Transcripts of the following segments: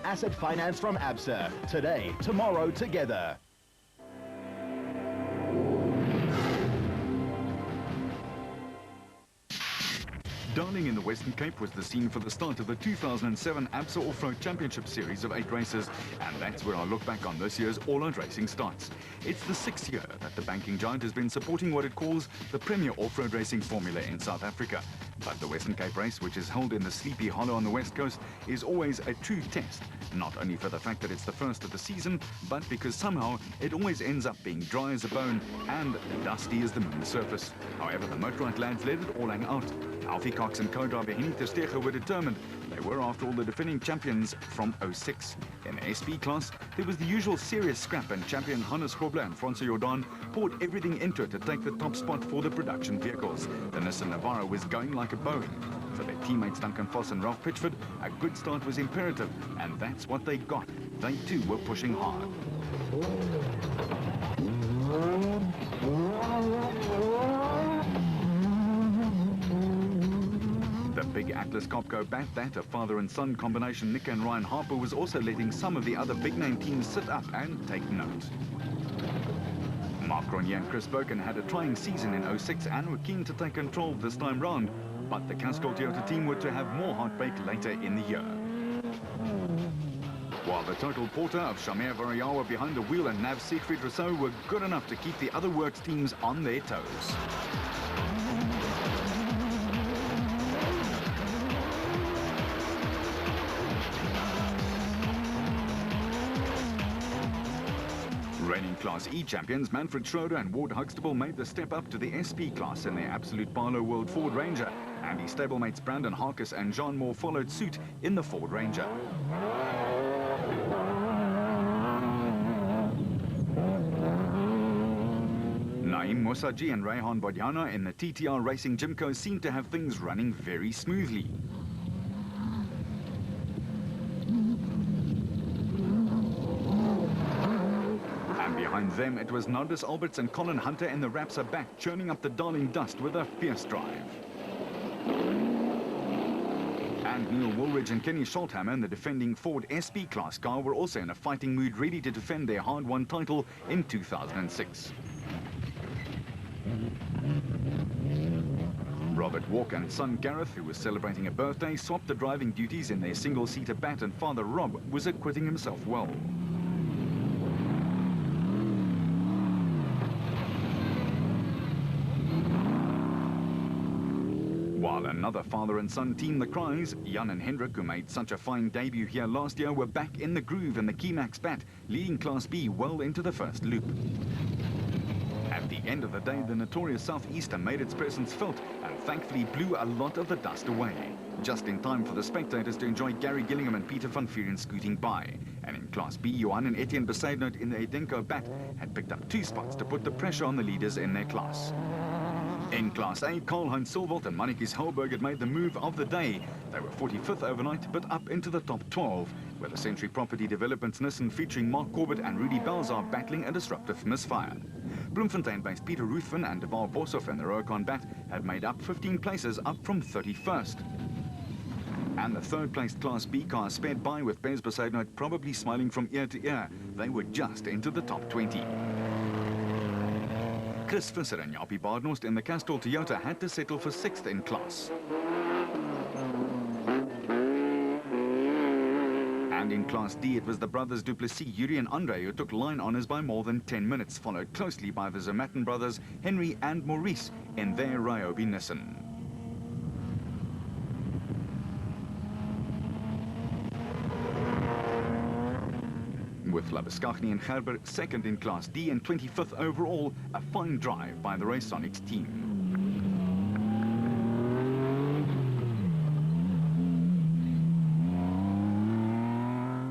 asset finance from ABSA. Today, tomorrow, together. Darling in the Western Cape was the scene for the start of the 2007 ABSA Off-Road Championship Series of 8 races, and that's where our look back on this year's all-out racing starts. It's the 6th year that the banking giant has been supporting what it calls the premier off-road racing formula in South Africa. But the Western Cape race, which is held in the Sleepy Hollow on the West Coast, is always a true test, not only for the fact that it's the first of the season, but because somehow it always ends up being dry as a bone and dusty as the moon's surface. However, the Motorrad lads let it all hang out. Alfie Cox and co-driver Henny Terstegen were determined. They were, after all, the defending champions from 06. In the SP class, there was the usual serious scrap, and champion Hannes Grobler and Francois Jordan poured everything into it to take the top spot for the production vehicles. The Nissan Navara was going like a bone. For their teammates Duncan Foss and Ralph Pitchford, a good start was imperative, and that's what they got. They too were pushing hard. The big Atlas Copco bat, that a father and son combination, Nick and Ryan Harper, was also letting some of the other big name teams sit up and take note. Mark Cronje and Chris Boken had a trying season in 06 and were keen to take control this time round, but the Castrol Toyota team were to have more heartbreak later in the year. While the total porter of Shamer Variawa behind the wheel and Nav Siegfried Rousseau were good enough to keep the other works teams on their toes. Reigning Class E champions Manfred Schroeder and Ward Huxtable made the step up to the SP class in their Absolute Barlow World Ford Ranger, and his stablemates Brandon Harkis and John Moore followed suit in the Ford Ranger. Naim Mosaji and Rayhan Bodiana in the TTR Racing Jimco seemed to have things running very smoothly. Behind them, it was Nardis Alberts and Colin Hunter in the Rapsa back, churning up the Darling dust with a fierce drive. And Neil Woolridge and Kenny Scholthammer in the defending Ford SP class car were also in a fighting mood, ready to defend their hard-won title in 2006. Robert Walker and son Gareth, who was celebrating a birthday, swapped the driving duties in their single-seater bat, and father Rob was acquitting himself well. While another father and son team, the Cries, Jan and Hendrik, who made such a fine debut here last year, were back in the groove in the Keymax bat, leading Class B well into the first loop. At the end of the day, the notorious Southeaster made its presence felt and thankfully blew a lot of the dust away, just in time for the spectators to enjoy Gary Gillingham and Peter van Vuren scooting by. And in Class B, Johan and Etienne Besaidnout in the Edenko bat had picked up 2 spots to put the pressure on the leaders in their class. In Class A, Karl-Heinz Silvold and Mannekes Helberg had made the move of the day. They were 45th overnight, but up into the top 12, where the Century Property Developments Nissan featuring Mark Corbett and Rudy Bells are battling a disruptive misfire. Bloemfontein-based Peter Ruthven and Deval Boshoff in the Rokon bat had made up 15 places, up from 31st. And the third-placed Class B car sped by with Bez Besaidnout probably smiling from ear to ear. They were just into the top 20. Chris Visser and Jaapie Baardhorst in the Castrol Toyota had to settle for 6th in class. And in Class D, it was the brothers Duplessis, Yuri and Andre, who took line honours by more than 10 minutes, followed closely by the Zermatten brothers, Henry and Maurice, in their Ryobi Nissan. With Labuschagne and Gerber second in Class D and 25th overall, a fine drive by the Racesonics team.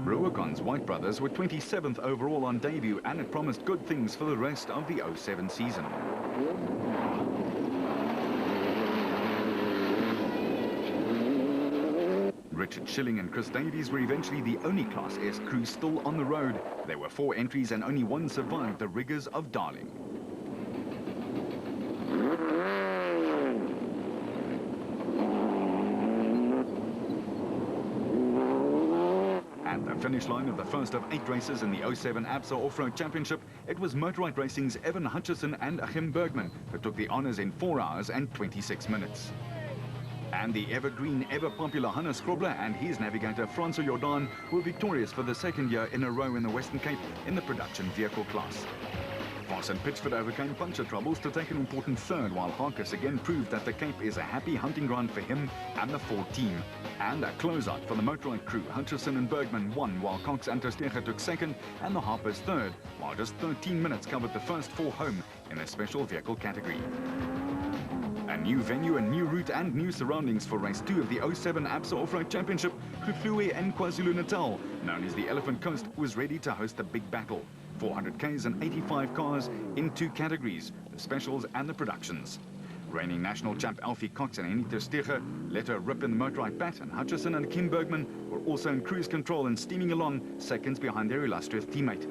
Ruacon's White brothers were 27th overall on debut, and it promised good things for the rest of the 07 season. Richard Schilling and Chris Davies were eventually the only Class S crew still on the road. There were 4 entries and only 1 survived the rigours of Darling. At the finish line of the first of 8 races in the 07 ABSA Off-Road Championship, it was Motorrad Racing's Evan Hutchison and Achim Bergman who took the honours in 4 hours and 26 minutes. And the evergreen, ever-popular Hannes Grobler and his navigator Francois Jordan were victorious for the second year in a row in the Western Cape in the production vehicle class. Vos and Pitchford overcame puncture troubles to take an important third, while Harkus again proved that the Cape is a happy hunting ground for him and the Ford team. And a closeout for the Motorrad crew. Hutchison and Bergman won, while Cox and Tersteger took second and the Harpers third, while just 13 minutes covered the first 4 home in the special vehicle category. A new venue, a new route and new surroundings for race 2 of the 07 ABSA Off-Road Championship. Gluwe and KwaZulu-Natal, known as the Elephant Coast, was ready to host the big battle. 400 Ks and 85 cars in 2 categories, the specials and the productions. Reigning national champ Alfie Cox and Henny Tersteger let her rip in the Motorrad bat, and Hutchison and Kim Bergman were also in cruise control and steaming along, seconds behind their illustrious teammate.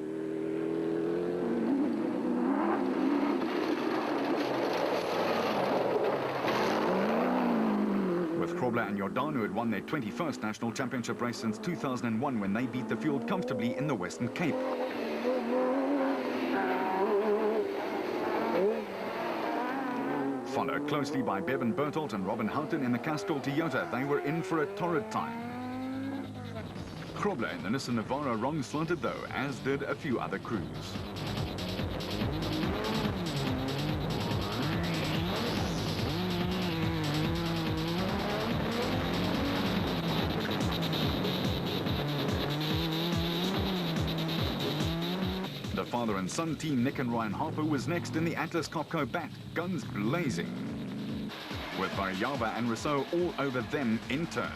Grobler and Jordan, who had won their 21st national championship race since 2001 when they beat the field comfortably in the Western Cape. Followed closely by Bevan Bertolt and Robin Houghton in the Castrol Toyota, they were in for a torrid time. Grobler in the Nissan Navara wrong-slanted though, as did a few other crews. The father and son team, Nick and Ryan Harper, was next in the Atlas Copco bat, guns blazing, with Variava and Rousseau all over them in turn.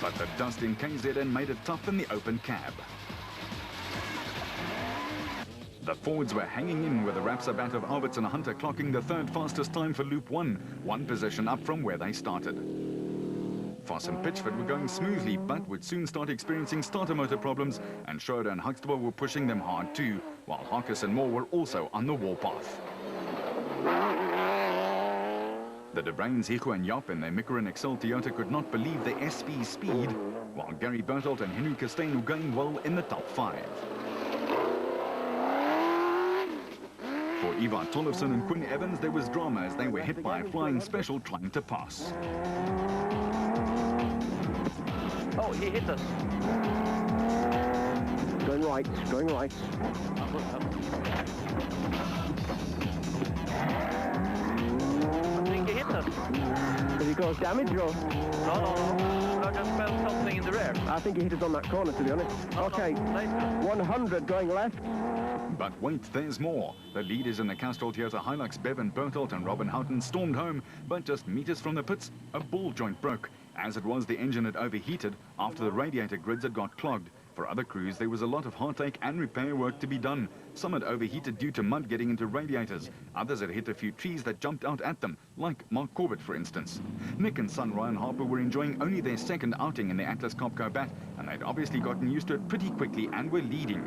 But the dust in KZN made it tough in the open cab. The Fords were hanging in with the Rapsa bat of Alberts and Hunter clocking the 3rd fastest time for Loop 1 position up from where they started. Vos and Pitchford were going smoothly, but would soon start experiencing starter motor problems, and Schroeder and Huxtable were pushing them hard too, while Harkus and Moore were also on the warpath. The De Bruins, Higo and Jaap in their Micron Excel Toyota could not believe the SP speed, while Gary Bertolt and Henry Costain were going well in the top 5. For Ivar Tollefson and Quinn Evans, there was drama as they were hit by a flying special trying to pass. Oh, he hit us. Going right, going right. I think he hit us. Has he caused damage or? No. I just felt something in the rear. I think he hit us on that corner, to be honest. Okay, 100 going left. But wait, there's more. The leaders in the Castrol Toyota Hilux, Bevan Bertolt and Robin Houghton, stormed home, but just meters from the pits, a ball joint broke. As it was, the engine had overheated after the radiator grids had got clogged. For other crews, there was a lot of heartache and repair work to be done. Some had overheated due to mud getting into radiators. Others had hit a few trees that jumped out at them, like Mark Corbett, for instance. Nick and son Ryan Harper were enjoying only their 2nd outing in the Atlas Copco bat, and they'd obviously gotten used to it pretty quickly and were leading.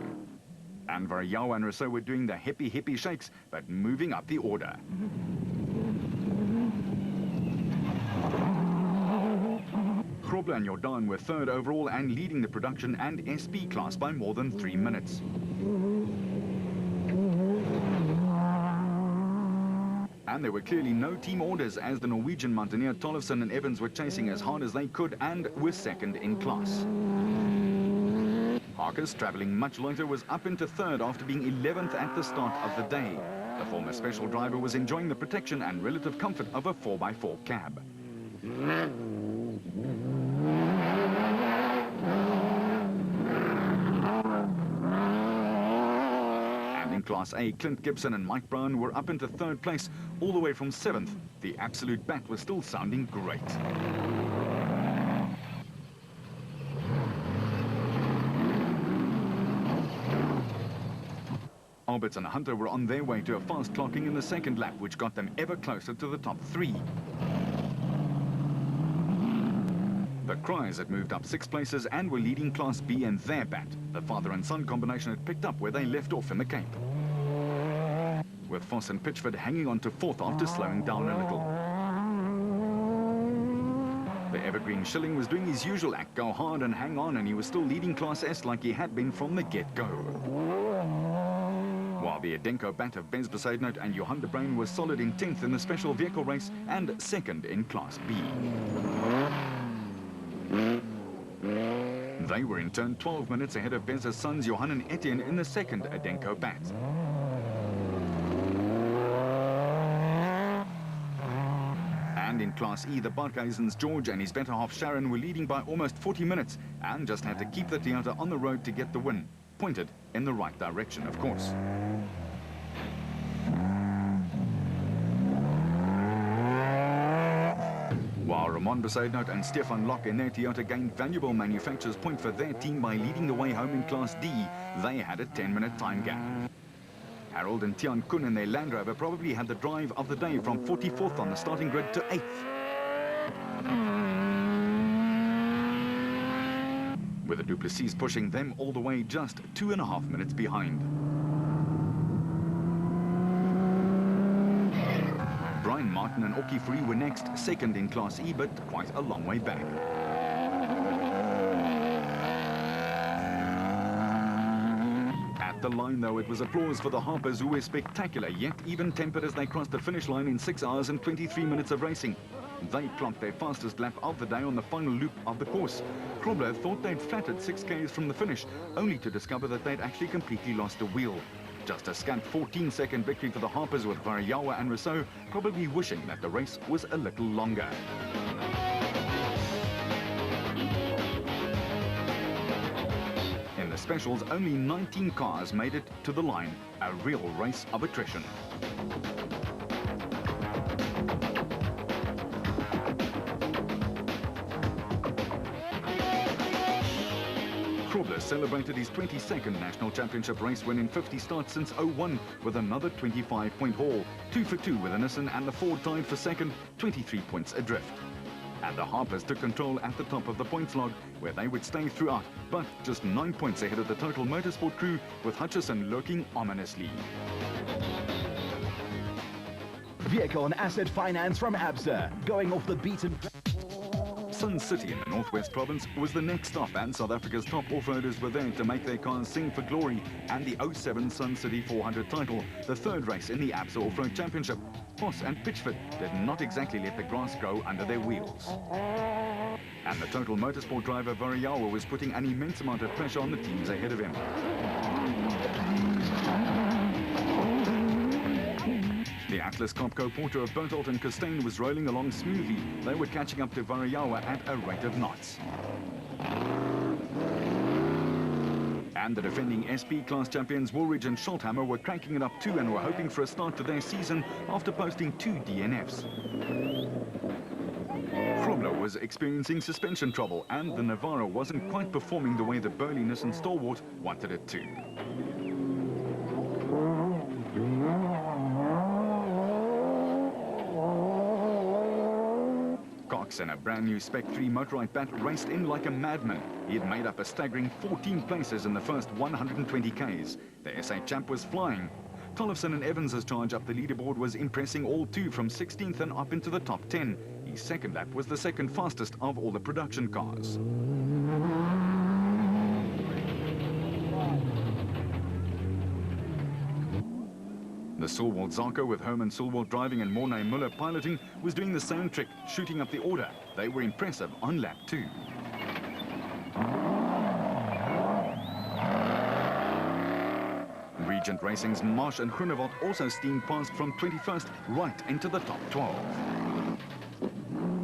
And Variawa and Rousseau were doing the hippie shakes, but moving up the order. Grobler and Jordan were 3rd overall and leading the production and SP class by more than 3 minutes. And there were clearly no team orders as the Norwegian mountaineer Tollefson and Evans were chasing as hard as they could and were 2nd in class. Harkus, travelling much later, was up into 3rd after being 11th at the start of the day. The former special driver was enjoying the protection and relative comfort of a 4x4 cab. And in Class A, Clint Gibson and Mike Brown were up into 3rd place, all the way from 7th. The absolute bat was still sounding great. Alberts and Hunter were on their way to a fast clocking in the 2nd lap, which got them ever closer to the top 3. The Cries had moved up 6 places and were leading Class B in their bat. The father and son combination had picked up where they left off in the Cape, with Vos and Pitchford hanging on to 4th after slowing down a little. Evergreen Schilling was doing his usual act, go hard and hang on, and he was still leading Class S like he had been from the get-go. While the Edenko bat of Bez Besaidnout and Johan de Bruin was solid in 10th in the special vehicle race and 2nd in Class B. They were in turn 12 minutes ahead of Bez's sons Johan and Etienne in the 2nd Edenko bat. And in Class E, the Barkhuizen's George and his better half Sharon were leading by almost 40 minutes and just had to keep the Toyota on the road to get the win. Pointed in the right direction, of course. While Ramon Besaidnout and Stefan Locke in their Toyota gained valuable manufacturer's point for their team by leading the way home in Class D, they had a 10-minute time gap. Harold and Tian Kun in their Land Rover probably had the drive of the day from 44th on the starting grid to 8th. With the Duplessis pushing them all the way just 2.5 minutes behind. Brian Martin and Oki Free were next, 2nd in Class E, but quite a long way back. At the line, though, it was applause for the Harpers, who were spectacular, yet even-tempered as they crossed the finish line in 6 hours and 23 minutes of racing. They clocked their fastest lap of the day on the final loop of the course. Krobler thought they'd flattered 6 Ks from the finish, only to discover that they'd actually completely lost a wheel. Just a scant 14-second victory for the Harpers with Variawa and Rousseau, probably wishing that the race was a little longer. In the specials, only 19 cars made it to the line, a real race of attrition. Krobler celebrated his 22nd national championship race win in 50 starts since 01 with another 25-point haul. 2 for 2 with the Nissan and the Ford tied for 2nd, 23 points adrift. And the Harpers took control at the top of the points log, where they would stay throughout, but just 9 points ahead of the Total Motorsport crew, with Hutchison lurking ominously. Vehicle and asset finance from ABSA, going off the beaten. Sun City in the Northwest Province was the next stop, and South Africa's top off-roaders were there to make their cars sing for glory and the 07 Sun City 400 title, the 3rd race in the ABSA Off-Road Championship. Voss and Pitchford did not exactly let the grass grow under their wheels. And the Total Motorsport driver Variawa was putting an immense amount of pressure on the teams ahead of him. The Atlas Copco Porter of Berthold and Costain was rolling along smoothly. They were catching up to Variawa at a rate of knots. And the defending SP class champions Woolridge and Schulthammer were cranking it up too and were hoping for a start to their season after posting 2 DNFs. Krobler was experiencing suspension trouble, and the Navarro wasn't quite performing the way the Burley Nissan stalwart wanted it to. Cox and a brand new Spec 3 motorized bat raced in like a madman. He had made up a staggering 14 places in the first 120 Ks. The SA champ was flying. Tollefson and Evans' charge up the leaderboard was impressing all 2 from 16th and up into the top 10. His second lap was the second fastest of all the production cars. The Sulwald Zarko, with Herman Sulwald driving and Mornay Muller piloting, was doing the same trick, shooting up the order. They were impressive on lap 2. Regent Racing's Marsh and Groenewald also steamed past from 21st right into the top 12.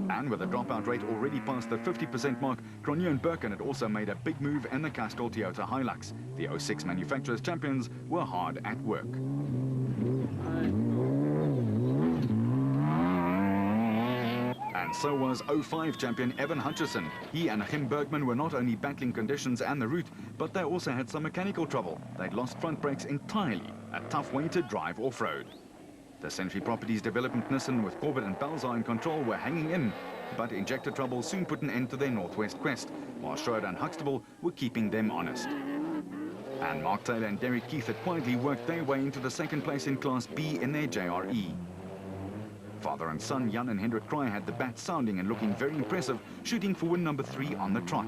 And with a dropout rate already past the 50% mark, Cronje and Birkin had also made a big move in the Castrol Toyota Hilux. The 06 manufacturers champions were hard at work. And so was 05 champion Evan Hutchison. He and Jim Bergman were not only battling conditions and the route, but they also had some mechanical trouble. They'd lost front brakes entirely, a tough way to drive off-road. The Century Properties Development Nissan with Corbett and Balzar in control were hanging in, but injector trouble soon put an end to their Northwest quest, while Schroeder and Huxtable were keeping them honest. And Mark Taylor and Derek Keith had quietly worked their way into the second place in Class B in their JRE. Father and son Jan and Hendrik Kraai had the bat sounding and looking very impressive, shooting for win number 3 on the trot.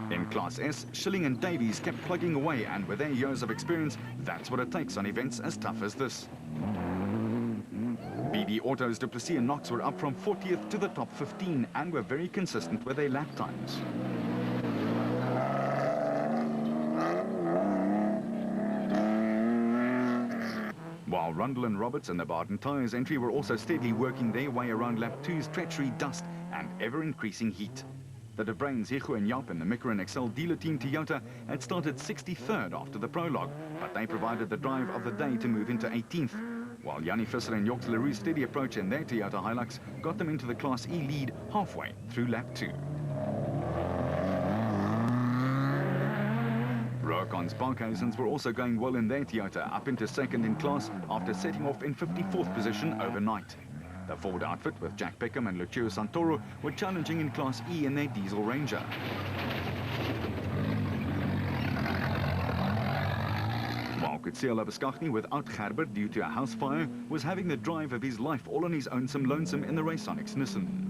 In Class S, Schilling and Davies kept plugging away, and with their years of experience, that's what it takes on events as tough as this. BB Auto's Du Plessis and Knox were up from 40th to the top 15 and were very consistent with their lap times. While Rundle and Roberts and the Barton Tyres entry were also steadily working their way around lap 2's treachery, dust and ever-increasing heat. The De Bruins, Higo and Jaap and the Micra and Excel dealer team Toyota had started 63rd after the prologue, but they provided the drive of the day to move into 18th. While Jannie Visser and Joks Leroux's steady approach in their Toyota Hilux got them into the Class E lead halfway through lap 2. Roacon's Parkhuisens were also going well in their Toyota, up into second in class after setting off in 54th position overnight. The Ford outfit with Jack Peckham and Lucio Santoro were challenging in Class E in their Diesel Ranger. While Coetzee Labuschagne, without Gerber due to a house fire, was having the drive of his life all on his own lonesome in the Raceonics Nissan.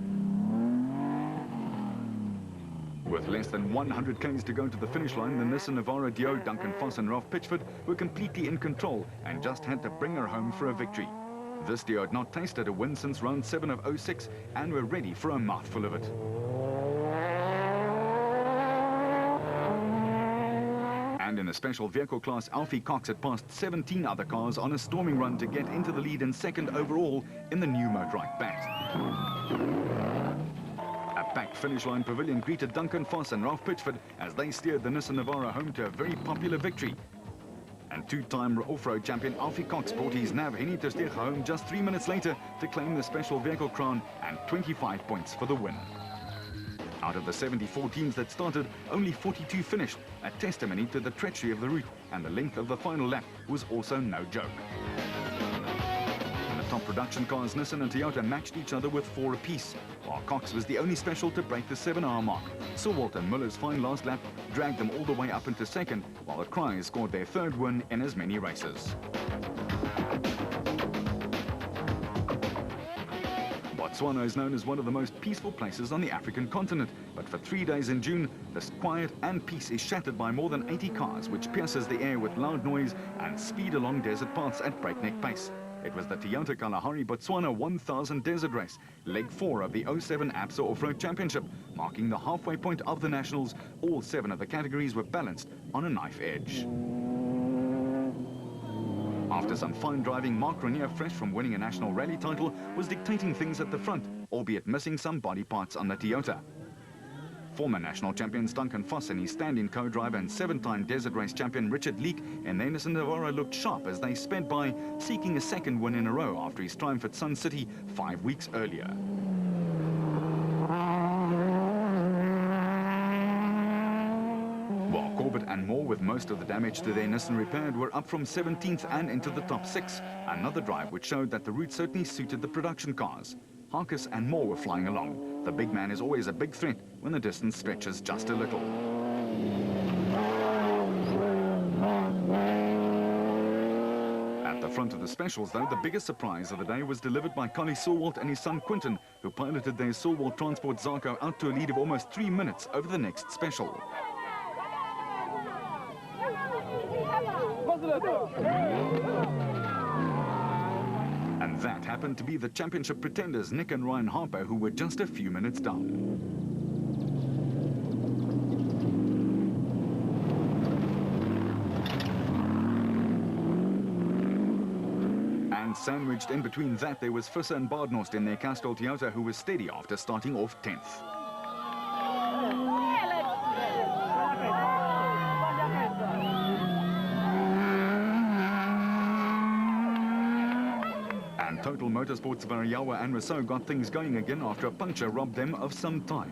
With less than 100 k's to go to the finish line, the Nissan Navara Dio, Duncan Foss and Ralph Pitchford were completely in control and just had to bring her home for a victory. This Dio had not tasted a win since round 7 of 06 and were ready for a mouthful of it. And in the special vehicle class, Alfie Cox had passed 17 other cars on a storming run to get into the lead and second overall in the new motorized bat. A packed finish line pavilion greeted Duncan Foss and Ralph Pitchford as they steered the Nissan Navara home to a very popular victory. And two-time off-road champion Alfie Cox brought his nav Henny Terstegen home just 3 minutes later to claim the special vehicle crown and 25 points for the win. Out of the 74 teams that started, only 42 finished, a testimony to the treachery of the route, and the length of the final lap was also no joke. In the top production cars, Nissan and Toyota matched each other with 4 apiece, while Cox was the only special to break the 7-hour mark. Sewalt and Muller's fine last lap dragged them all the way up into second, while the Kraais scored their 3rd win in as many races. Botswana is known as one of the most peaceful places on the African continent, but for 3 days in June, this quiet and peace is shattered by more than 80 cars, which pierces the air with loud noise and speed along desert paths at breakneck pace. It was the Toyota Kalahari Botswana 1000 Desert Race, leg 4 of the 07 ABSA Off-Road Championship, marking the halfway point of the Nationals. All 7 of the categories were balanced on a knife edge. After some fine driving, Mark Renier, fresh from winning a national rally title, was dictating things at the front, albeit missing some body parts on the Toyota. Former national champions Duncan Foss and his stand-in co-driver and 7-time Desert Race champion Richard Leek and their Nissan Navara looked sharp as they sped by, seeking a 2nd win in a row after his triumph at Sun City 5 weeks earlier. While Corbett and Moore, with most of the damage to their Nissan repaired, were up from 17th and into the top 6, another drive which showed that the route certainly suited the production cars. Harkis and Moore were flying along. The big man is always a big threat when the distance stretches just a little. At the front of the specials, though, the biggest surprise of the day was delivered by Collie Sewalt and his son Quinton, who piloted their Sewalt Transport Zarko out to a lead of almost 3 minutes over the next special. And that happened to be the championship pretenders Nick and Ryan Harper, who were just a few minutes down. And sandwiched in between that, there was Visser and Badenhorst in their Castrol Toyota, who was steady after starting off 10th. And Total Motorsports Variawa and Rousseau got things going again after a puncture robbed them of some time.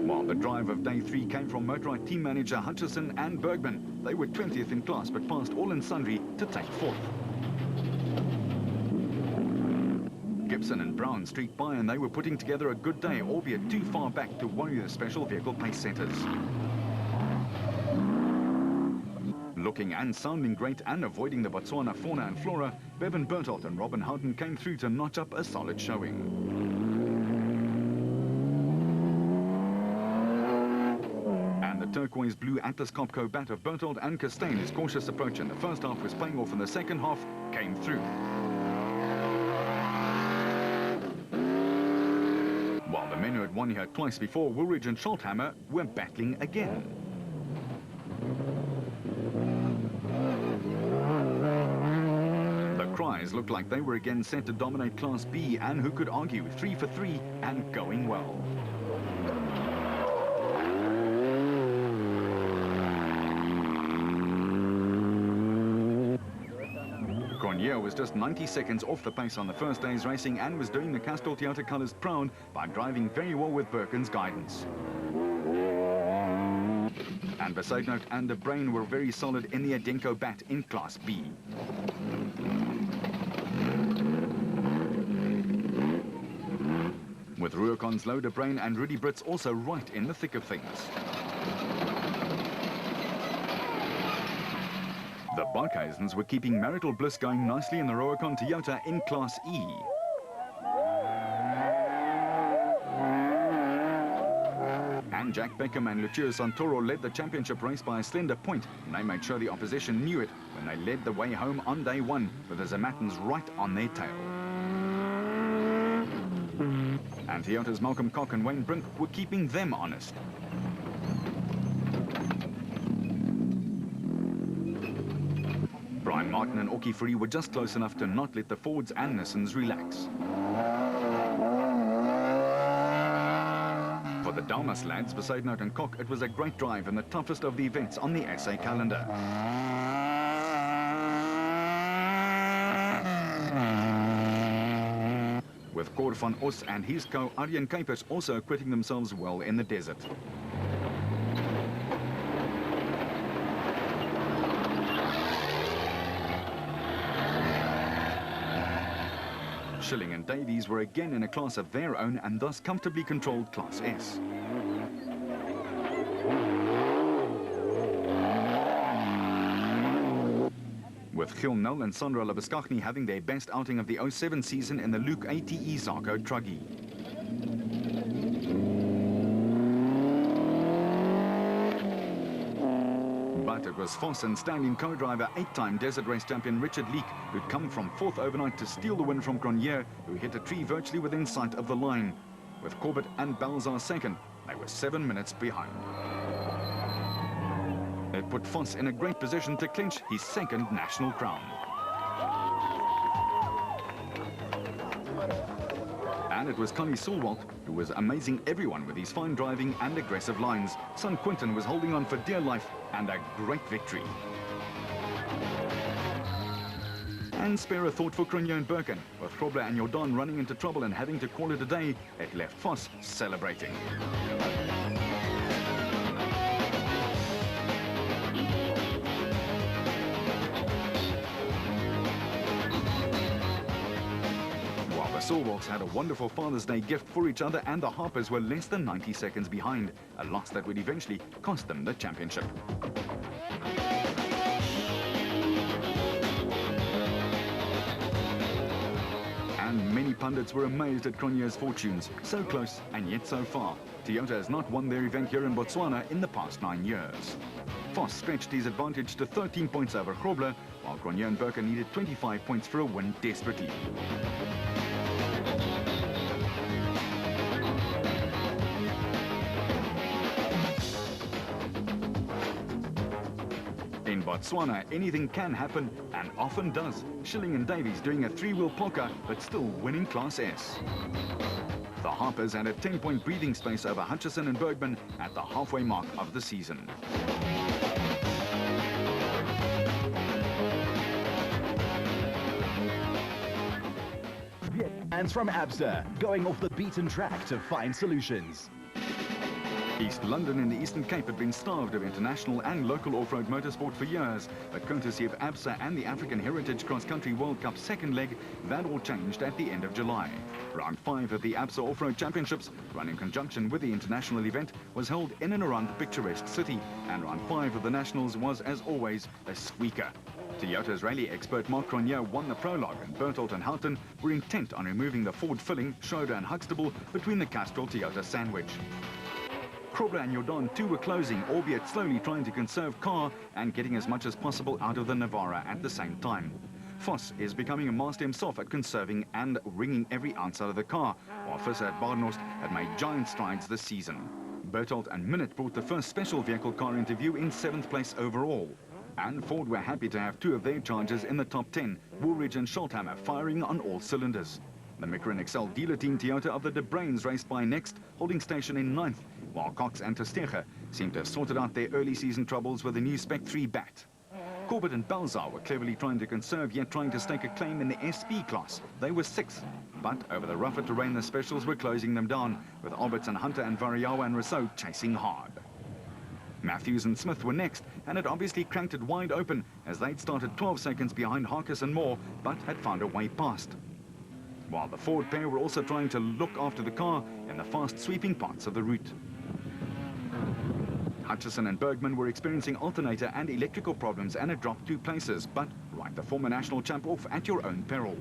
While the drive of day 3 came from Motorite team manager Hutchison and Bergman, they were 20th in class but passed all and sundry to take 4th. Gibson and Brown streaked by and they were putting together a good day, albeit too far back to worry the special vehicle pace setters. Looking and sounding great and avoiding the Botswana fauna and flora, Bevan Berthold and Robin Houghton came through to notch up a solid showing. And the turquoise blue Atlas Copco bat of Berthold and Castaine's cautious approach in the first half was paying off in the second half came through. While the men who had won here twice before, Woolridge and Schulthammer, were battling again. The Cries looked like they were again set to dominate Class B, and who could argue 3 for 3 and going well. Cronje was just 90 seconds off the pace on the first day's racing and was doing the Castrol Toyota colours proud by driving very well with Birken's guidance. And Besaidnout and De Bruin were very solid in the Adenko bat in Class B. With Ruacon's Low, De Bruin and Rudy Brits also right in the thick of things. The Barkhuisens were keeping marital bliss going nicely in the Ruacon Toyota in Class E. And Jack Beckham and Lucio Santoro led the championship race by a slender point, and they made sure the opposition knew it when they led the way home on day one with the Zermattens right on their tail. And Toyota's Malcolm Koch and Wayne Brink were keeping them honest. Brian Martin and Aukie Free were just close enough to not let the Fords and Nissans relax. For the Dalmas lads, Besaidnout and Koch, it was a great drive and the toughest of the events on the SA calendar. With Cor van Os and his co Arjen Kuipers also acquitting themselves well in the desert. Schilling and Davies were again in a class of their own and thus comfortably controlled Class S. With Gil Nel and Sandra Labuschagne having their best outing of the 07 season in the Luke ATE Zarco Truggy. But it was Voss and stand-in co-driver, 8-time Desert Race champion Richard Leek, who'd come from 4th overnight to steal the win from Cronje, who hit a tree virtually within sight of the line. With Corbett and Balzar second, they were 7 minutes behind. It put Voss in a great position to clinch his second national crown. And it was Connie Sulwalt who was amazing everyone with his fine driving and aggressive lines. Son Quinton was holding on for dear life and a great victory. And spare a thought for Cronje and Birken. With Grobler and Jordan running into trouble and having to call it a day, it left Voss celebrating. Sulwalts had a wonderful Father's Day gift for each other, and the Harpers were less than 90 seconds behind, a loss that would eventually cost them the championship. And many pundits were amazed at Cronje's fortunes, so close and yet so far. Toyota has not won their event here in Botswana in the past 9 years. Voss stretched his advantage to 13 points over Grobler, while Cronje and Birken needed 25 points for a win desperately. In Botswana, anything can happen, and often does. Schilling and Davies doing a 3-wheel polka, but still winning Class S. The Harpers had a 10-point breathing space over Hutchison and Bergman at the halfway mark of the season. And from ABSA, going off the beaten track to find solutions. East London in the Eastern Cape had been starved of international and local off-road motorsport for years, but courtesy of ABSA and the African Heritage Cross Country World Cup second leg, that all changed at the end of July. Round 5 of the ABSA Off-Road Championships, run in conjunction with the international event, was held in and around the picturesque city, and round 5 of the nationals was, as always, a squeaker. Toyota's rally expert Mark Cronje won the prologue, and Berthold and Houghton were intent on removing the Ford filling, Schroeder and Huxtable between the Castrol Toyota sandwich. Krobler and Jordan too were closing, albeit slowly trying to conserve car and getting as much as possible out of the Navara at the same time. Voss is becoming a master himself at conserving and wringing every ounce out of the car, while Visser at Badenhorst had made giant strides this season. Berthold and Minute brought the first special vehicle car into view in 7th place overall. And Ford were happy to have 2 of their chargers in the top 10, Woolridge and Scholthammer firing on all cylinders. The Micron Excel dealer team Toyota of the De Bruins raced by next, holding station in 9th, while Cox and Tersteger seemed to have sorted out their early season troubles with the new Spec 3 bat. Corbett and Balzar were cleverly trying to conserve, yet trying to stake a claim in the SP class. They were 6th, but over the rougher terrain the specials were closing them down, with Alberts and Hunter and Variawa and Rousseau chasing hard. Matthews and Smith were next, and had obviously cranked it wide open as they'd started 12 seconds behind Harkis and Moore, but had found a way past. While the Ford pair were also trying to look after the car in the fast sweeping parts of the route. Hutchison and Bergman were experiencing alternator and electrical problems and had dropped 2 places, but write the former national champ off at your own peril.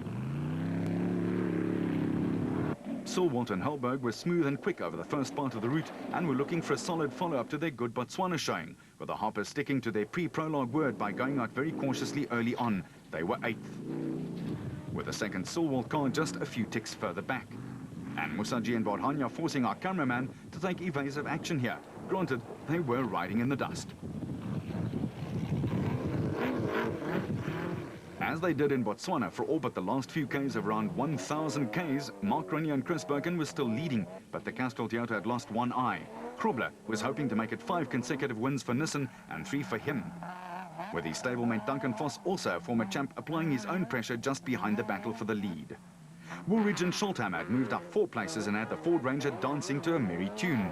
Silwalt and Hellberg were smooth and quick over the first part of the route and were looking for a solid follow-up to their good Botswana showing, with the Harpers sticking to their pre-prologue word by going out very cautiously early on. They were 8th, with the second Silwalt car just a few ticks further back. And Musaji and Borhanya forcing our cameraman to take evasive action here. Granted, they were riding in the dust. As they did in Botswana for all but the last few Ks of around 1,000 Ks, Mark Cronje and Chris Birkin were still leading, but the Castrol Toyota had lost one eye. Krobler was hoping to make it 5 consecutive wins for Nissan and 3 for him, with his stablemate Duncan Voss, also a former champ, applying his own pressure just behind the battle for the lead. Woolridge and Scholthammer had moved up 4 places and had the Ford Ranger dancing to a merry tune,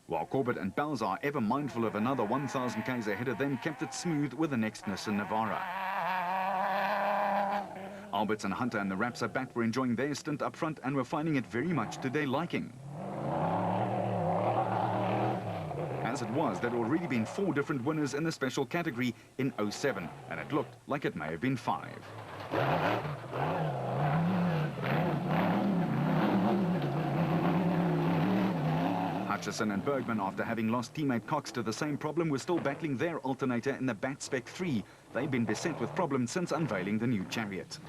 while Corbett and Balzar, ever mindful of another 1,000 Ks ahead of them, kept it smooth with the next Nissan Navara. Alberts and Hunter and the Rapsa bat were enjoying their stint up front and were finding it very much to their liking. As it was, there'd already been 4 different winners in the special category in 07, and it looked like it may have been 5. Hutchison and Bergman, after having lost teammate Cox to the same problem, were still battling their alternator in the Bat Spec 3. They've been beset with problems since unveiling the new Chariot.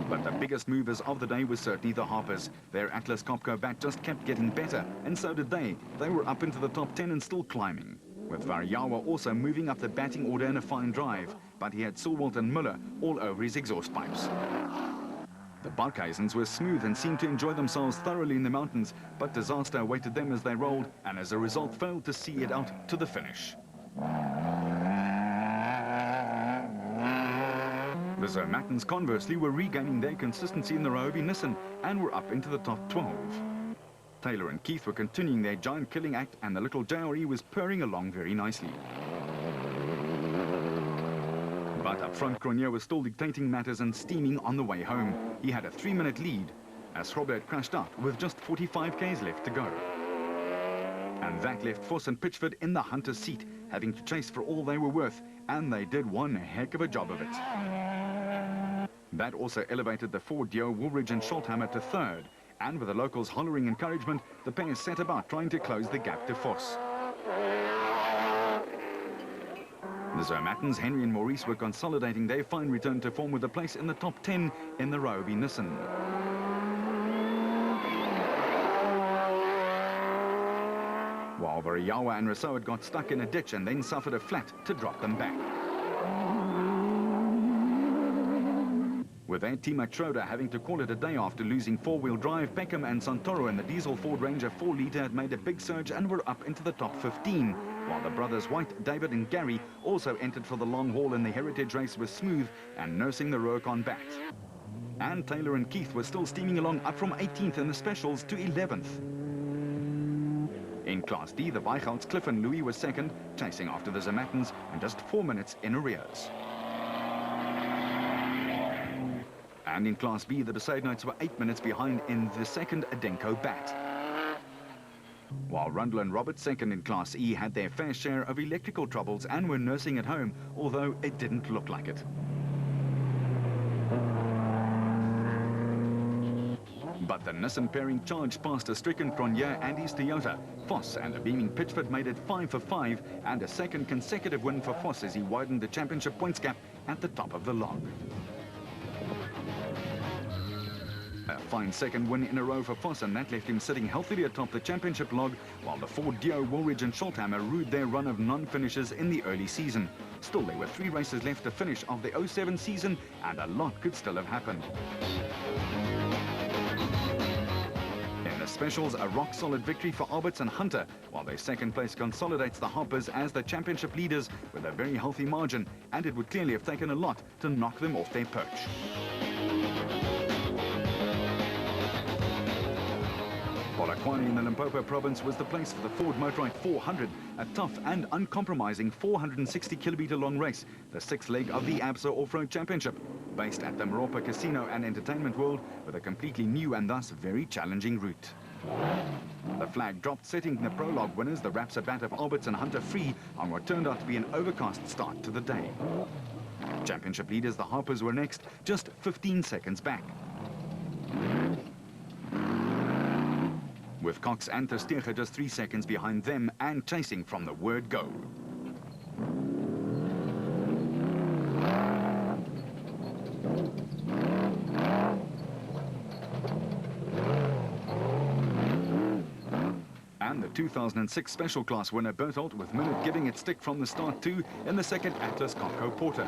But the biggest movers of the day were certainly the Harpers. Their Atlas Copco bat just kept getting better, and so did they. They were up into the top 10 and still climbing, with Variawa also moving up the batting order in a fine drive, but he had Silwalt and Muller all over his exhaust pipes. The Barkhuizens were smooth and seemed to enjoy themselves thoroughly in the mountains, but disaster awaited them as they rolled, and as a result failed to see it out to the finish. The Zermattens, conversely, were regaining their consistency in the Ryobi Nissan and were up into the top 12. Taylor and Keith were continuing their giant killing act, and the little JRE was purring along very nicely. But up front, Cronje was still dictating matters and steaming on the way home. He had a 3-minute lead, as Robert crashed out with just 45 Ks left to go. And that left Voss and Pitchford in the Hunter's seat, having to chase for all they were worth, and they did one heck of a job of it. That also elevated the Ford duo Woolridge and Scholthammer to 3rd, and with the locals hollering encouragement, the pair set about trying to close the gap to Voss. The Zermattens, Henry and Maurice, were consolidating their fine return to form with a place in the top 10 in the Ryobi Nissan. While Variawa and Rousseau had got stuck in a ditch and then suffered a flat to drop them back. With their teammate Schroeder having to call it a day after losing 4-wheel drive, Peckham and Santoro and the diesel Ford Ranger 4-litre had made a big surge and were up into the top 15, while the brothers White, David and Gary also entered for the long haul in the heritage race with Smooth and nursing the Rurikon bat. And Taylor and Keith were still steaming along, up from 18th in the specials to 11th. In Class D, the Weichholtz, Cliff and Louis were second, chasing after the Zermattens and just 4 minutes in arrears. And in Class B, the Besaidenites were 8 minutes behind in the second Adenko bat. While Rundle and Roberts, second in Class E, had their fair share of electrical troubles and were nursing at home, although it didn't look like it. But the Nissan pairing charged past a stricken Cronje and his Toyota. Voss and a beaming Pitchford made it 5 for 5, and a second consecutive win for Voss as he widened the championship points gap at the top of the log. A fine second win in a row for Voss, and that left him sitting healthily atop the championship log, while the Ford Dio, Woolridge and Schulthammer rued their run of non-finishes in the early season. Still, there were 3 races left to finish of the 07 season, and a lot could still have happened. In the specials, a rock-solid victory for Alberts and Hunter, while their second place consolidates the Hoppers as the championship leaders with a very healthy margin, and it would clearly have taken a lot to knock them off their perch. Polokwane in the Limpopo province was the place for the Ford Motorrad 400, a tough and uncompromising 460-kilometer long race, the 6th leg of the ABSA Off-Road Championship, based at the Moropa Casino and Entertainment World, with a completely new and thus very challenging route. The flag dropped, setting the prologue winners, the Rapsa bat of Alberts and Hunter, free on what turned out to be an overcast start to the day. Championship leaders, the Harpers, were next, just 15 seconds back, with Cox and Tersteger just 3 seconds behind them and chasing from the word go. And the 2006 special class winner Berthold, with Minute giving it stick from the start too in the second Atlas Copco Porter.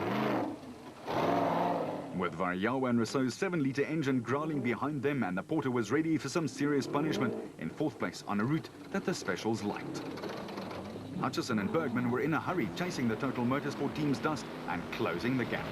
With Variawa and Rousseau's 7-litre engine growling behind them, and the Porter was ready for some serious punishment in 4th place on a route that the specials liked. Hutchison and Bergman were in a hurry, chasing the Total Motorsport team's dust and closing the gap.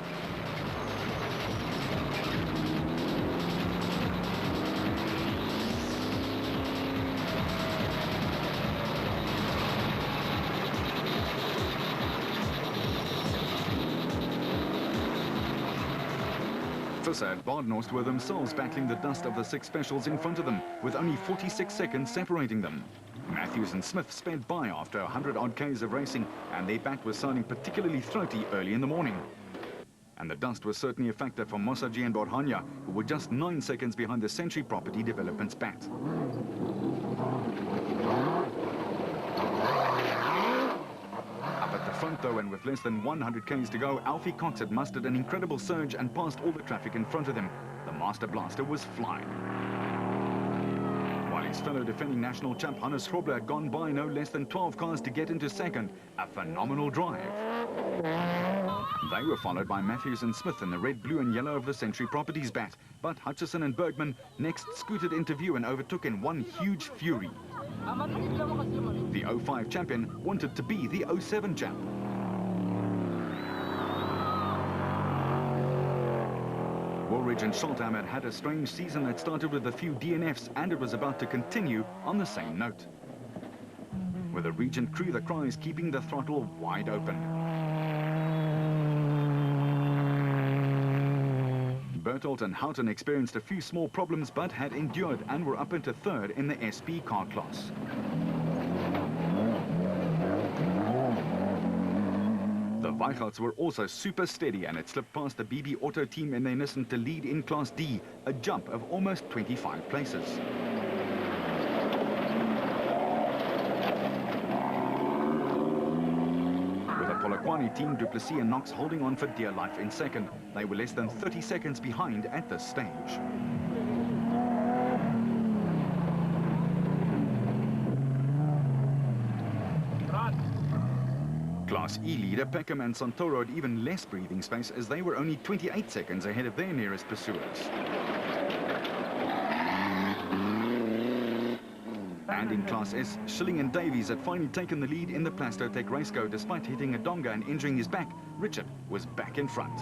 Visser and Badenhorst were themselves battling the dust of the 6 specials in front of them, with only 46 seconds separating them. Matthews and Smith sped by after 100-odd Ks of racing, and their bat was sounding particularly throaty early in the morning. And the dust was certainly a factor for Mossaji and Borhanya, who were just 9 seconds behind the Century Property Development's bat. Up at the front though, and with less than 100 Ks to go, Alfie Cox had mustered an incredible surge and passed all the traffic in front of him. The Master Blaster was flying, while his fellow defending national champ Hannes Schrobler had gone by no less than 12 cars to get into second. A phenomenal drive. They were followed by Matthews and Smith in the red, blue and yellow of the Century Properties bat, but Hutchison and Bergman next scooted into view and overtook in one huge fury. The 05 champion wanted to be the 07 champ. Woolridge and Schultham had had a strange season that started with a few DNFs, and it was about to continue on the same note. With the Regent crew, the Cries keeping the throttle wide open. Berthold and Houghton experienced a few small problems but had endured and were up into 3rd in the SP car class. The Weichholtz were also super steady, and it slipped past the BB Auto team in their Nissan to lead in Class D, a jump of almost 25 places. Polokwane team, Duplessis and Knox holding on for dear life in second. They were less than 30 seconds behind at this stage. Class E leader Peckham and Santoro had even less breathing space, as they were only 28 seconds ahead of their nearest pursuers. And in Class S, Schilling and Davies had finally taken the lead in the Plastotech Raceco. Despite hitting a donga and injuring his back, Richard was back in front.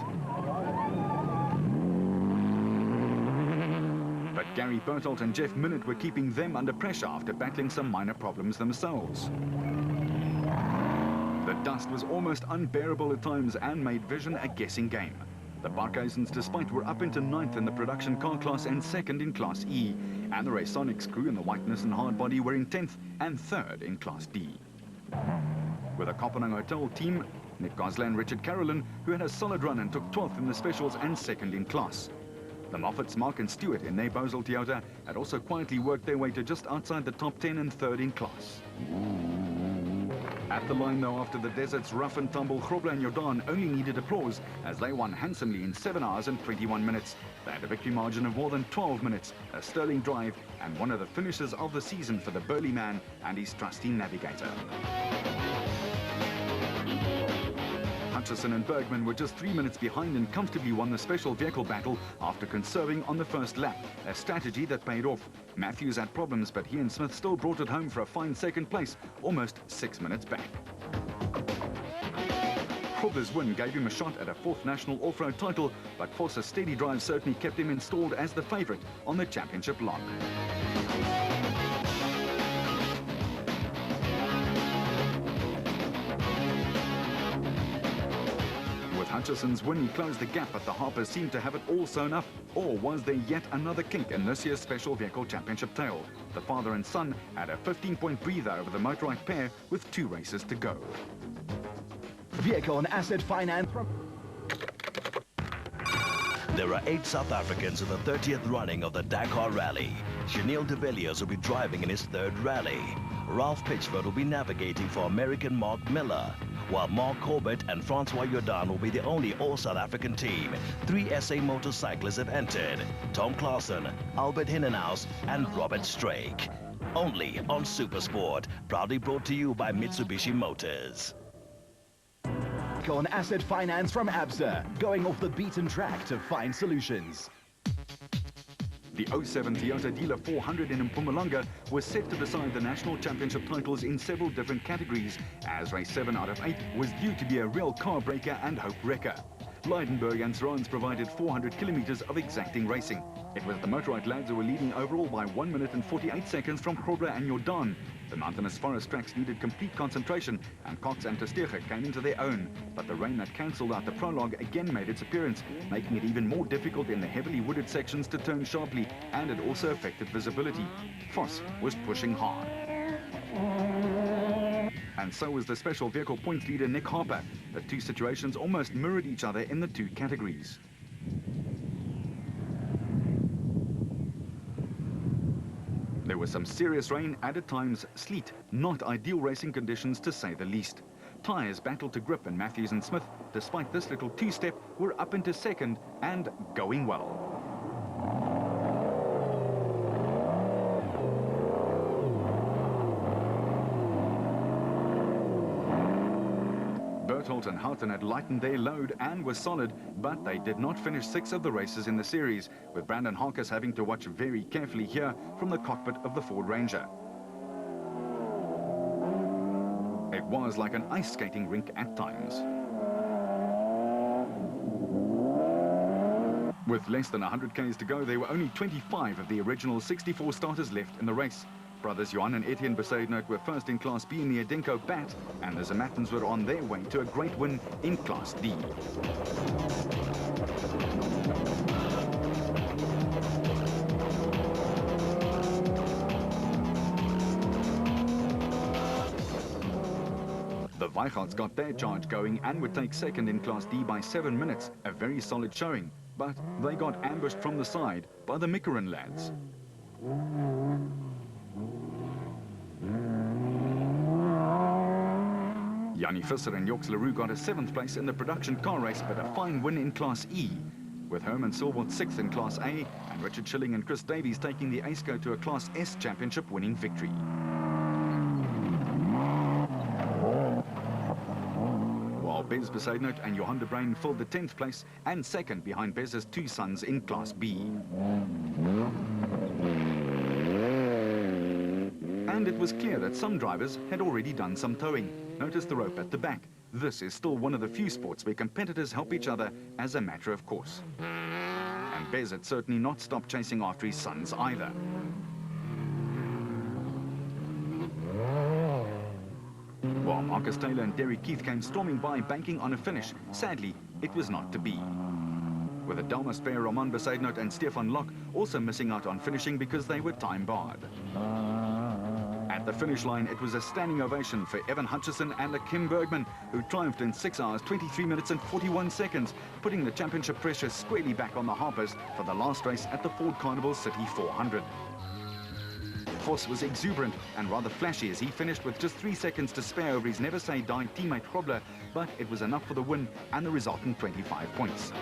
But Gary Berthold and Jeff Minute were keeping them under pressure after battling some minor problems themselves. The dust was almost unbearable at times and made vision a guessing game. The Barkhuisens, despite, were up into 9th in the production car class and 2nd in Class E. And the Raysonics crew in the whiteness and hardbody were in 10th and 3rd in Class D. With the Kopenhagen Hotel team, Nick Gosler and Richard Carolyn, who had a solid run and took 12th in the specials and 2nd in class. The Moffats, Mark and Stewart in their Bosel Toyota had also quietly worked their way to just outside the top 10 and 3rd in class. At the line, though, after the desert's rough and tumble, Grobler and Jordan only needed applause as they won handsomely in 7 hours and 21 minutes. They had a victory margin of more than 12 minutes, a sterling drive, and one of the finishes of the season for the burly man and his trusty navigator. Hutchison and Bergman were just 3 minutes behind and comfortably won the special vehicle battle after conserving on the first lap, a strategy that paid off. Matthews had problems, but he and Smith still brought it home for a fine 2nd place, almost 6 minutes back. Grobler's win gave him a shot at a 4th national off-road title, but Voss's steady drive certainly kept him installed as the favourite on the championship log. Hutchison's win, he closed the gap, but the Harpers seemed to have it all sewn up. Or was there yet another kink in this year's Special Vehicle Championship tale? The father and son had a 15-point breather over the Motorrad pair with 2 races to go. Vehicle and Asset Finance from... There are 8 South Africans in the 30th running of the Dakar Rally. Chenille de Villiers will be driving in his 3rd rally. Ralph Pitchford will be navigating for American Mark Miller, while Mark Corbett and Francois Jordan will be the only all-South African team. 3 SA motorcyclists have entered: Tom Klaassen, Albert Hinnenhaus and Robert Strake. Only on Supersport, proudly brought to you by Mitsubishi Motors. Vehicle and Asset Finance from ABSA, going off the beaten track to find solutions. The 07 Toyota Dealer 400 in Mpumalanga was set to decide the national championship titles in several different categories, as race 7 out of 8 was due to be a real car breaker and hope wrecker. Leidenberg and Serrans provided 400 kilometers of exacting racing. It was the Motorrad lads who were leading overall by 1 minute and 48 seconds from Grobler and Jordan. The mountainous forest tracks needed complete concentration, and Cox and Testege came into their own. But the rain that cancelled out the prologue again made its appearance, making it even more difficult in the heavily wooded sections to turn sharply, and it also affected visibility. Voss was pushing hard. And so was the special vehicle points leader Nick Harper. The 2 situations almost mirrored each other in the 2 categories. There was some serious rain and at times sleet, not ideal racing conditions to say the least. Tyres battled to grip, and Matthews and Smith, despite this little 2-step, were up into 2nd and going well. Berthold and Houghton had lightened their load and were solid, but they did not finish 6 of the races in the series, with Brandon Harkes having to watch very carefully here from the cockpit of the Ford Ranger. It was like an ice skating rink at times. With less than 100 Ks to go, there were only 25 of the original 64 starters left in the race. Brothers Johan and Etienne Besaidnout were first in Class B in the Adenko Bat, and the Zamattans were on their way to a great win in Class D. The Weichards got their charge going and would take 2nd in Class D by 7 minutes, a very solid showing, but they got ambushed from the side by the Mickerin lads. Yanni Visser and Yorks LaRue got a 7th place in the production car race, but a fine win in Class E, with Herman Silvert 6th in Class A and Richard Schilling and Chris Davies taking the ASCO to a Class S championship winning victory. While Bez Besaidnout and Johan de Bruin filled the 10th place and 2nd behind Bez's 2 sons in Class B. And it was clear that some drivers had already done some towing. Notice the rope at the back. This is still one of the few sports where competitors help each other as a matter of course. And Bez had certainly not stopped chasing after his sons either. While Marcus Taylor and Derek Keith came storming by, banking on a finish, sadly, it was not to be. With a Dalmas pair, Roman Besaidnout and Stefan Locke also missing out on finishing because they were time-barred. At the finish line, it was a standing ovation for Evan Hutchison and Kim Bergman, who triumphed in 6 hours, 23 minutes and 41 seconds, putting the championship pressure squarely back on the Harpers for the last race at the Ford Carnival City 400. Vos was exuberant and rather flashy as he finished with just 3 seconds to spare over his never-say-die teammate Grobler, but it was enough for the win and the resultant 25 points.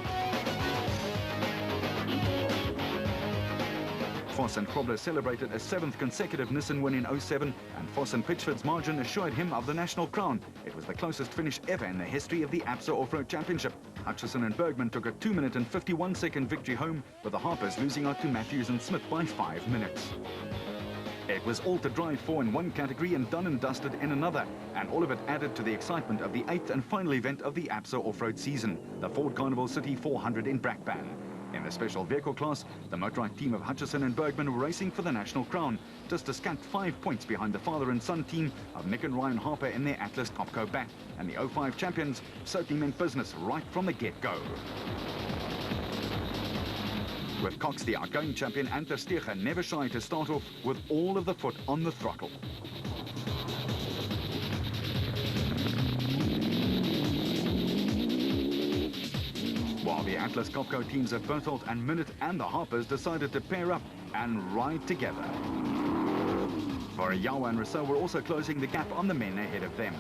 Vos and Grobler celebrated a 7th consecutive Nissan win in 07, and Vos and Pitchford's margin assured him of the national crown. It was the closest finish ever in the history of the ABSA Off-Road Championship. Hutchison and Bergman took a 2-minute and 51-second victory home, with the Harpers losing out to Matthews and Smith by 5 minutes. It was all to drive for in one category and done and dusted in another, and all of it added to the excitement of the 8th and final event of the ABSA off-road season, the Ford Carnival City 400 in Brakpan. In the special vehicle class, the Motorrad team of Hutchison and Bergman were racing for the national crown, just a scant 5 points behind the father and son team of Nick and Ryan Harper in their Atlas Topco Bat, and the 05 champions certainly meant business right from the get-go. With Cox, the outgoing champion, and Ter Steege never shy to start off with all of the foot on the throttle. While the Atlas Copco teams of Berthold and Minute and the Harpers decided to pair up and ride together. Voriyawa and Rousseau were also closing the gap on the men ahead of them.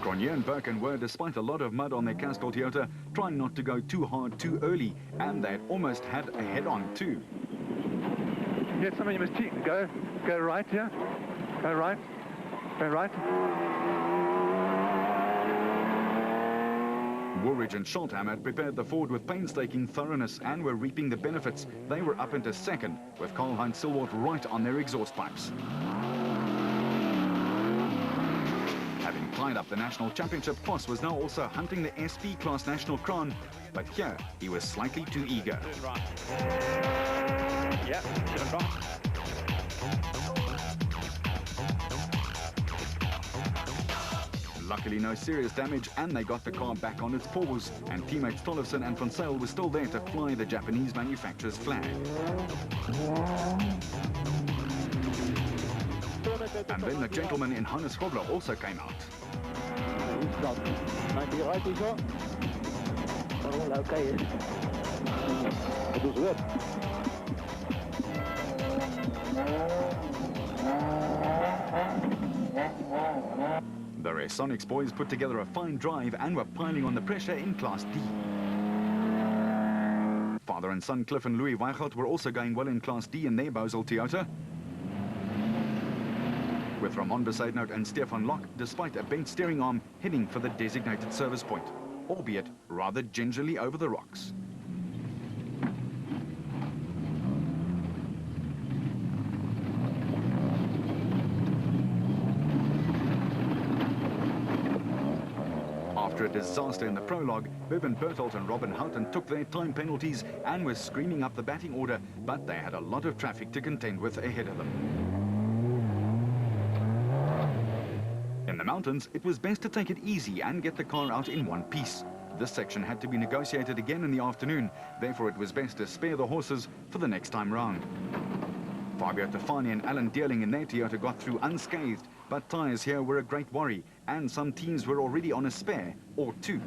Cronje and Birken were, despite a lot of mud on their Castrol Toyota, trying not to go too hard too early, and they almost had a head-on too. Here's something you must keep. Go right here. Go right. Go right. Woolridge and Scholtham had prepared the Ford with painstaking thoroughness and were reaping the benefits. They were up into second, with Karl-Heinz Silwart right on their exhaust pipes. Having tied up the national championship, Vos was now also hunting the SP class national crown, but here he was slightly too eager. Yeah, Luckily, no serious damage, and they got the car back on its paws, and teammates Tollefson and Van Zyl were still there to fly the Japanese manufacturer's flag. And then the gentleman in Hannes Grobler also came out. The Resonics boys put together a fine drive and were piling on the pressure in Class D. Father and son Cliff and Louis Weichelt were also going well in Class D in their Bosel Toyota, with Ramon Besaidnout and Stefan Locke, despite a bent steering arm, heading for the designated service point, albeit rather gingerly over the rocks. After a disaster in the prologue, Bevan Berthold and Robin Houghton took their time penalties and were screaming up the batting order, but they had a lot of traffic to contend with ahead of them. In the mountains, it was best to take it easy and get the car out in one piece. This section had to be negotiated again in the afternoon, therefore it was best to spare the horses for the next time round. Fabio Tafani and Alan Deerling in their Toyota got through unscathed, but tyres here were a great worry, and some teams were already on a spare, or two.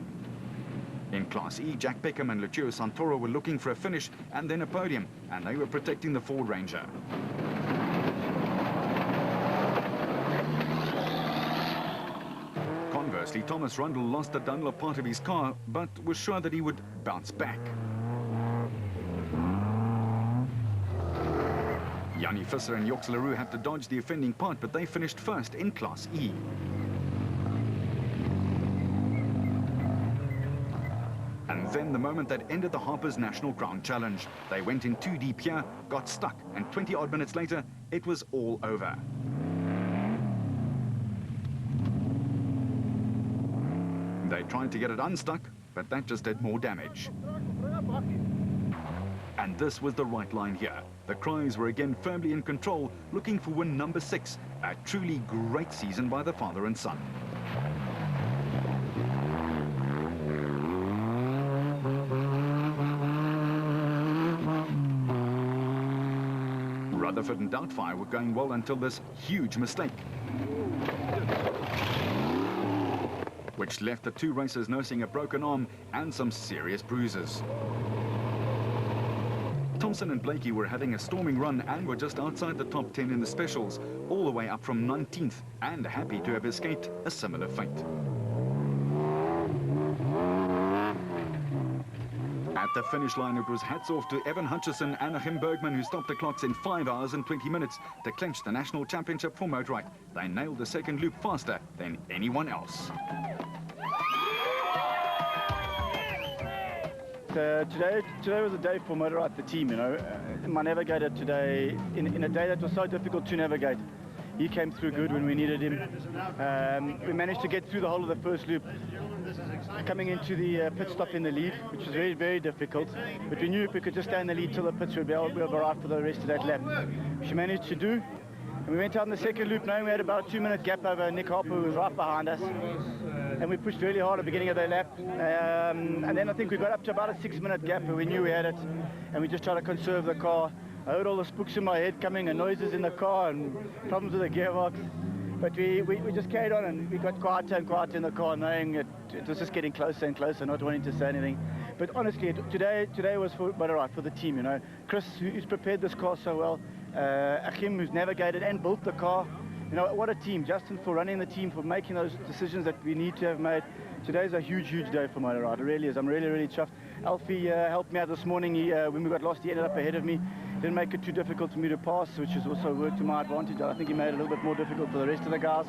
In Class E, Jack Peckham and Lucio Santoro were looking for a finish and then a podium, and they were protecting the Ford Ranger. Conversely, Thomas Rundle lost the Dunlop part of his car, but was sure that he would bounce back. Yanni Visser and Joks Leroux had to dodge the offending part, but they finished first in Class E. And And then the moment that ended the Harper's National Crown Challenge. They went in too deep here, got stuck, and 20-odd minutes later, it was all over. They tried to get it unstuck, but that just did more damage. And this was the right line here. The Cries were again firmly in control, looking for win number 6. A truly great season by the father and son. Rutherford and Doubtfire were going well until this huge mistake, which left the two racers nursing a broken arm and some serious bruises. Thompson and Blakey were having a storming run and were just outside the top 10 in the specials, all the way up from 19th, and happy to have escaped a similar fate. At the finish line, it was hats off to Evan Hutchison and Achim Bergman, who stopped the clocks in 5 hours and 20 minutes to clinch the national championship for Motorrad. They nailed the second loop faster than anyone else. Today was a day for Motorrad, the team, you know. My navigator today, in a day that was so difficult to navigate, he came through good when we needed him. We managed to get through the whole of the first loop, coming into the pit stop in the lead, which was very, very difficult. But we knew if we could just stay in the lead till the pits, we'd be able to ride for the rest of that lap. Which we managed to do. And we went out in the second loop knowing we had about a 2-minute gap over Nick Harper, who was right behind us. And we pushed really hard at the beginning of the lap. And then I think we got up to about a 6-minute gap where we knew we had it. And we just tried to conserve the car. I heard all the spooks in my head coming and noises in the car and problems with the gearbox. But we just carried on, and we got quieter and quieter in the car, knowing it was just getting closer and closer, not wanting to say anything. But honestly, today was for Motorrad, for the team, you know. Chris, who's prepared this car so well. Achim, who's navigated and built the car. You know, what a team. Justin for running the team, for making those decisions that we need to have made. Today's a huge, huge day for Motorrad. It really is. I'm really, really chuffed. Alfie helped me out this morning. When we got lost, he ended up ahead of me. Didn't make it too difficult for me to pass, which has also worked to my advantage. I think he made it a little bit more difficult for the rest of the guys.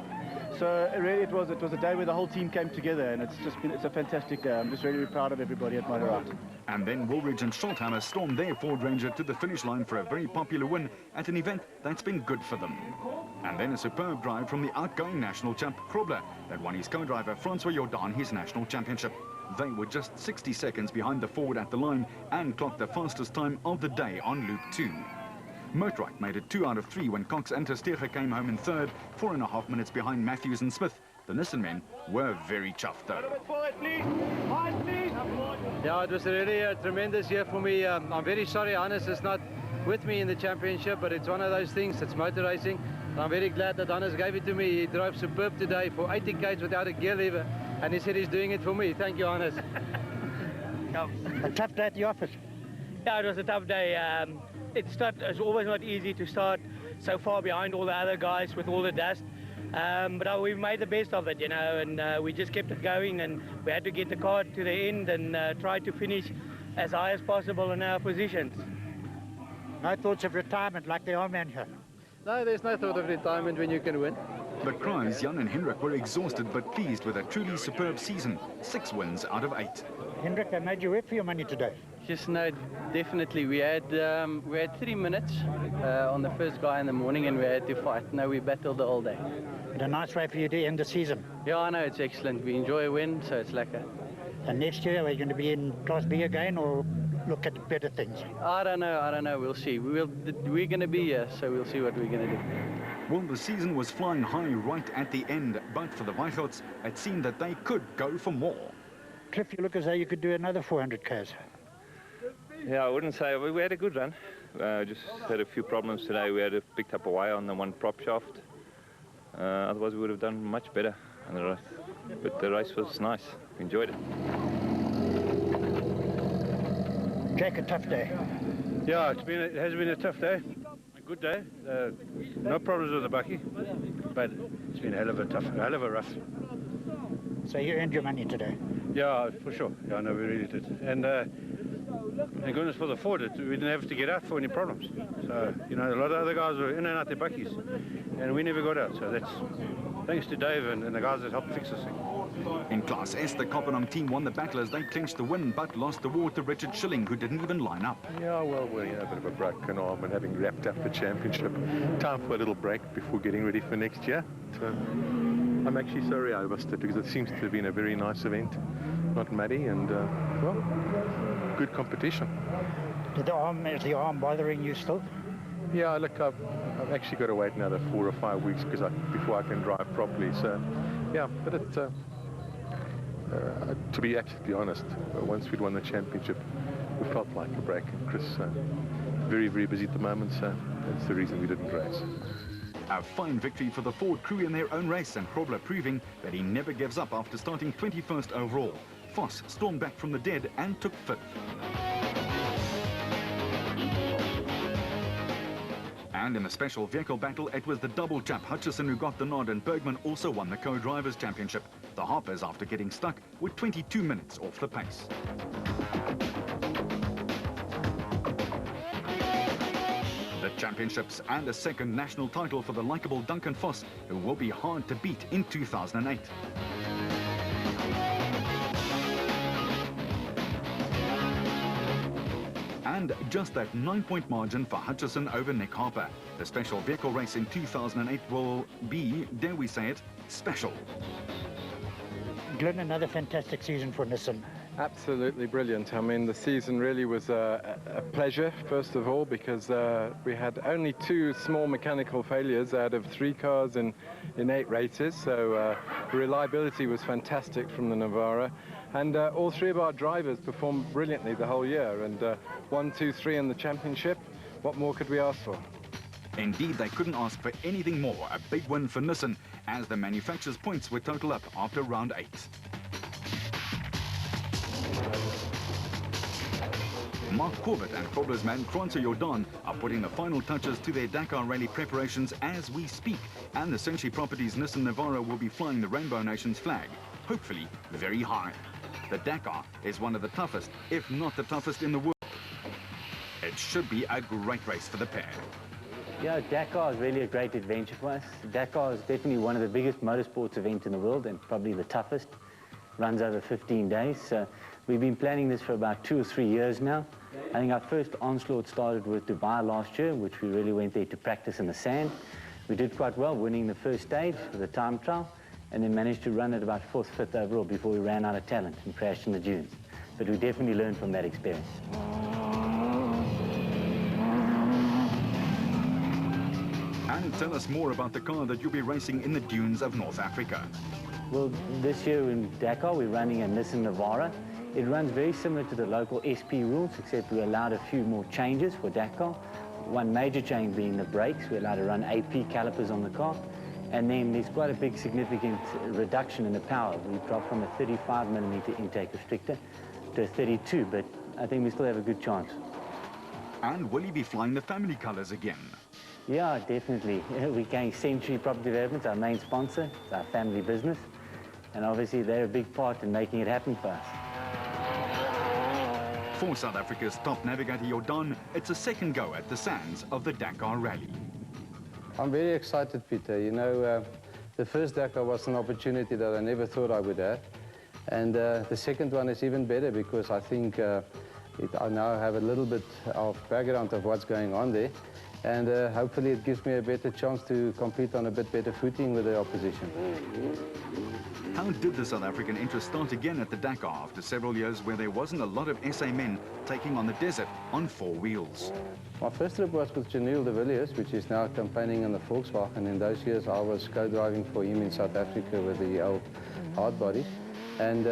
So really it was a day where the whole team came together, and it's a fantastic day. I'm just really, really proud of everybody at Motorrad. And then Woolridge and Schultheimer stormed their Ford Ranger to the finish line for a very popular win at an event that's been good for them. And then a superb drive from the outgoing national champ Krobler that won his co-driver Francois Jordan his national championship. They were just 60 seconds behind the Ford at the line and clocked the fastest time of the day on Loop 2. Motorrad made it 2 out of 3 when Cox and Tersteger came home in third, 4.5 minutes behind Matthews and Smith. The Nissan men were very chuffed though. Yeah, it was really a tremendous year for me. I'm very sorry Hannes is not with me in the championship, but it's one of those things, it's motor racing. And I'm very glad that Hannes gave it to me. He drove superb today for 80 k's without a gear lever, and he said he's doing it for me. Thank you, Hannes. A tough day at the office. Yeah, it was a tough day. It's always not easy to start so far behind all the other guys with all the dust. But we made the best of it, you know, and we just kept it going, and we had to get the car to the end and try to finish as high as possible in our positions. No thoughts of retirement like the old man here? No, there's no thought of retirement when you can win. The Cries, Jan and Hendrik, were exhausted but pleased with a truly superb season. 6 wins out of 8. Hendrik, I made you work for your money today. Yes, no, definitely. We had 3 minutes on the first guy in the morning, and we had to fight. No, we battled the whole day. And a nice way for you to end the season. Yeah, I know, it's excellent. We enjoy a win, so it's like a... And next year, are you going to be in Class B again, or look at better things? I don't know. We'll see. We're going to be here, so we'll see what we're going to do. Well, the season was flying high right at the end, but for the Weichholts, it seemed that they could go for more. Cliff, you look as though you could do another 400 k's. Yeah, I wouldn't say. We had a good run. Just had a few problems today. We had picked up a wire on the one prop shaft. Otherwise, we would have done much better. But the race was nice. Enjoyed it. Jack, a tough day. Yeah, it has been a tough day. A good day. No problems with the bucky, but it's been a hell of a rough. So you earned your money today? Yeah, for sure. Yeah, no, we really did. And thank goodness for the Ford, we didn't have to get out for any problems. So, you know, a lot of other guys were in and out their buckies, and we never got out. So that's thanks to Dave and the guys that helped fix this thing. In Class S, the Kopanang team won the battle as they clinched the win, but lost the war to Richard Schilling, who didn't even line up. Yeah, well, we're a bit of a broken arm and having wrapped up the championship. Time for a little break before getting ready for next year. So I'm actually sorry I missed it because it seems to have been a very nice event. Not muddy and, well, good competition. Is the arm bothering you still? Yeah, look, I've actually got to wait another 4 or 5 weeks before I can drive properly. So, yeah, but it, to be absolutely honest, once we'd won the championship, we felt like a break. And Chris, very, very busy at the moment, so that's the reason we didn't race. A fine victory for the Ford crew in their own race, and Probler proving that he never gives up after starting 21st overall. Foss stormed back from the dead and took 5th. And in the special vehicle battle, it was the double chap Hutchison who got the nod, and Bergman also won the co-drivers championship. The Harpers, after getting stuck, were 22 minutes off the pace. The championships and a second national title for the likeable Duncan Foss, who will be hard to beat in 2008. And just that 9-point margin for Hutchison over Nick Harper. The special vehicle race in 2008 will be, dare we say it, special. Glenn, another fantastic season for Nissan. Absolutely brilliant. I mean, the season really was a pleasure, first of all, because we had only 2 small mechanical failures out of 3 cars in 8 races. So the reliability was fantastic from the Navara. And all 3 of our drivers performed brilliantly the whole year. And 1, 2, 3 in the championship. What more could we ask for? Indeed, they couldn't ask for anything more. A big win for Nissan, as the manufacturer's points were total up after round 8. Mark Corbett and Probler's man Kranzo Jordan are putting the final touches to their Dakar Rally preparations as we speak, and the Senshi Properties Nissan Navara will be flying the Rainbow Nations flag, hopefully very high. The Dakar is one of the toughest, if not the toughest in the world. It should be a great race for the pair. Yeah, Dakar is really a great adventure for us. Dakar is definitely one of the biggest motorsports events in the world and probably the toughest. Runs over 15 days. So we've been planning this for about 2 or 3 years now. I think our first onslaught started with Dubai last year, which we really went there to practice in the sand. We did quite well, winning the first stage for the time trial, and then managed to run at about 4th, 5th overall before we ran out of talent and crashed in the dunes. But we definitely learned from that experience. And tell us more about the car that you'll be racing in the dunes of North Africa. Well, this year in Dakar, we're running a Nissan Navara. It runs very similar to the local SP rules, except we allowed a few more changes for Dakar. One major change being the brakes. We're allowed to run AP calipers on the car. And then there's quite a big significant reduction in the power. We've dropped from a 35mm intake restrictor to a 32, but I think we still have a good chance. And will he be flying the family colours again? Yeah, definitely. We're going Century Property Development, our main sponsor. It's our family business. And obviously they're a big part in making it happen for us. For South Africa's top navigator Jordan, it's a second go at the sands of the Dakar Rally. I'm very excited, Peter. You know, the first Dakar was an opportunity that I never thought I would have. And the second one is even better because I think I now have a little bit of background of what's going on there. And hopefully it gives me a better chance to compete on a bit better footing with the opposition. How did the South African interest start again at the Dakar after several years where there wasn't a lot of SA men taking on the desert on 4 wheels? My first trip was with Janelle de Villiers, which is now campaigning in the Volkswagen. In those years I was co-driving for him in South Africa with the old hardbody. And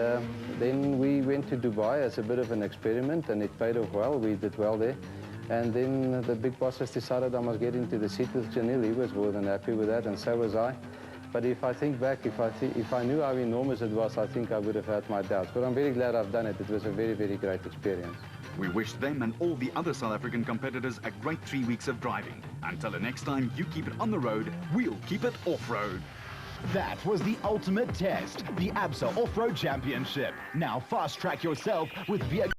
then we went to Dubai as a bit of an experiment, and it paid off well. We did well there. And then the big bosses decided I must get into the seat with Janelle. He was more than happy with that, and so was I. But if I think back, if I knew how enormous it was, I think I would have had my doubts. But I'm very glad I've done it. It was a very, very great experience. We wish them and all the other South African competitors a great 3 weeks of driving. Until the next time you keep it on the road, we'll keep it off-road. That was the ultimate test, the ABSA Off-Road Championship. Now fast-track yourself with vehicle